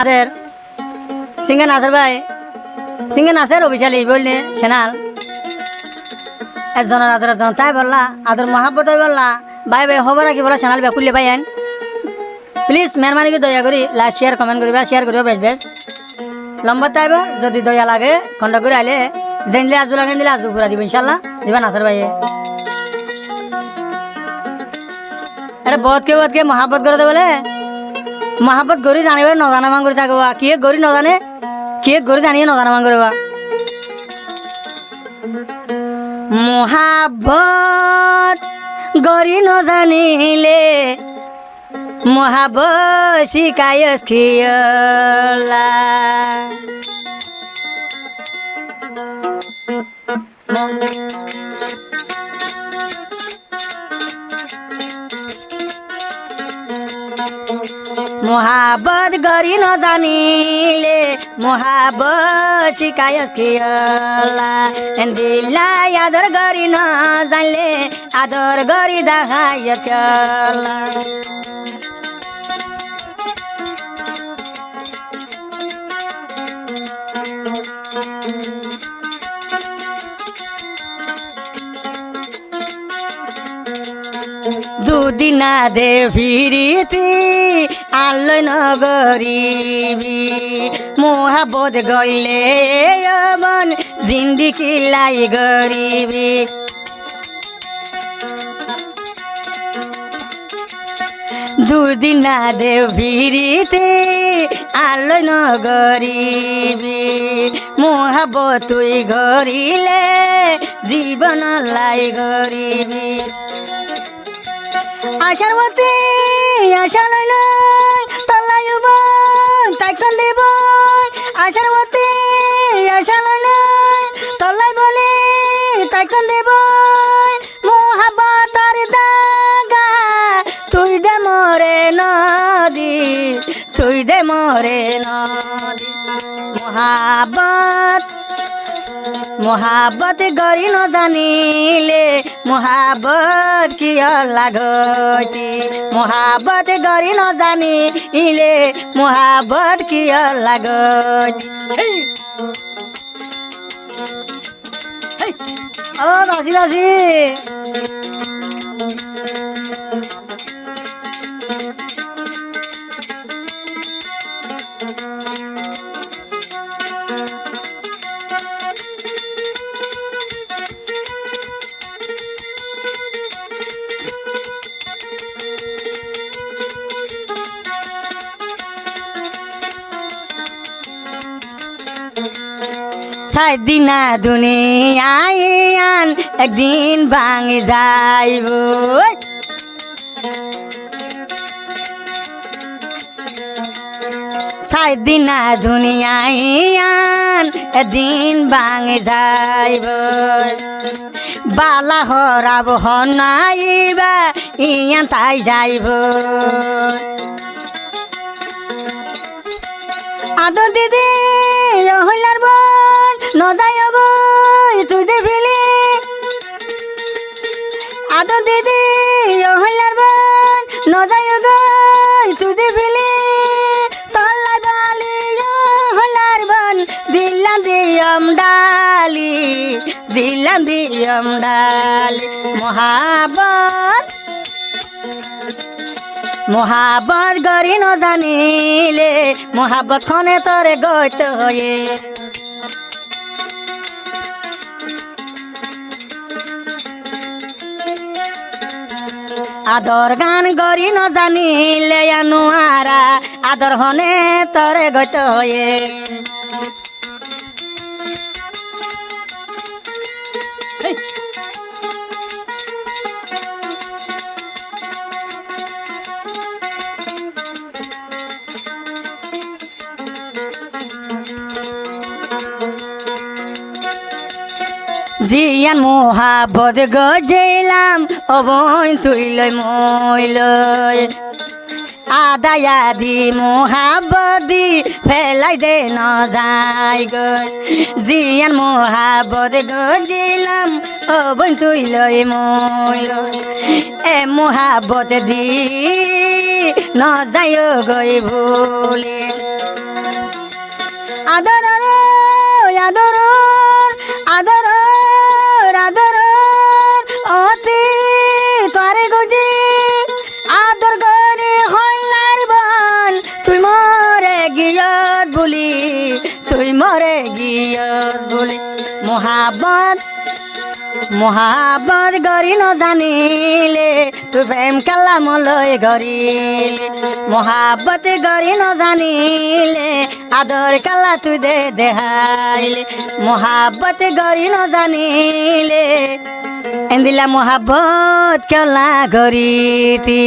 নাসের সিঙ্গে নাসের ভাই সিঙ্গে নাসের অভিশালী বললে সেনাল একজনের আদর একজন তাই বললা আদর মহাব্বত বললা ভাই ভাই খবর রাখি বলা সেনাল ব্যাকুল্লে ভাই আইন প্লিজ মেহরবানি করে দয়া করি লাইক শেয়ার কমেন্ট করিবা শেয়ার করিবা বেশ বেশ লম্বা তাইব যদি দয়া লাগে খন্ড করে আইলে জেনলে আজু লাগে দিলে আজু ঘুরা দিব ইনশাল্লাহ দিবা নাসের ভাই এটা বদকে মহাব্বত করে বলে মহাব্বত গরি জানিবে নজানা মান করে থাকবা কি গরি নজানে কি গরি জানিয়ে নজানা মান করবা মহাব্বত গরি নজানিলে মহাব্বত শিকায়স খিয়লা मोहब्बत गरी नजानिले मोहब्बत सिकायस खियला दिललाई आदर गरी नजानले आदर गरी देखायस खियला দুদিনা দে ফিরিতি আল্লই নগরিবি মোহাবত গইলে মন জিন্দিগি লাই গরিবি দুদিনা দে ফিরিতি আল্লই নগরিবি মোহাবত তুই গরিলে জীবন লাই গরিবি আশার মতে আশা লইল তলাই তাইখন দেব আশার মতে আশা লইল তলাই বলে তাইখন দেব মোহাব্বতের দাগা তুই দে মরে নদী তুই দে মরে নদী मोहब्बत गरी नजानिले मोहब्बत किय लागती मोहब्बत गरी नजानिले मोहब्बत किय लागती ओ बासी बासी সাইদিনা দুনিয়ায় আন একদিন ভাঙে যাইব সাইদিনা দুনিয়ায় আন একদিন ভাঙে যাইব বালা হরাব হনাইবা ইয়ান তাই যাইব আদর দিদি হইলার বল নজাইব তুই দে ফেলি আদর দিদি হইলার বল নজাইব তুই দে ফেলি তল্লা বালি হইলার বল দিলাম দিয়ম ডালি मोहब्बत गरी नजानिले मोहब्बत खने तरे गइत हये आदर गान गरी नजानिले अनुहारा आदर हने तरे गइत हये জিয়ান মোহাব্বত গজেলাম অবন তুই লই মই লই আদায় আদি মোহাব্বত দি ফেলাই দে ন যায় গই জিয়ান মোহাব্বত গজেলাম অবন তুই লই মই লই এ মোহাব্বত দি ন যায় গই ভুলে আদর আদর আদর আদর অতি তোরে গুজি আদর করে হল্লার বন তুই মরে গিয়ত বলি তুই মরে গিয়ত বলি মোহাব্বত মোহাব্বত গরি ন জানিলে তুই প্রেম কালা মলৈ গরিলে মোহাব্বত গরি ন জানিলে আদর কালা তুই দে দেহাইলে মোহাব্বত গরি ন জানিলে এন্দিলা মোহাব্বত কেলা গরিতি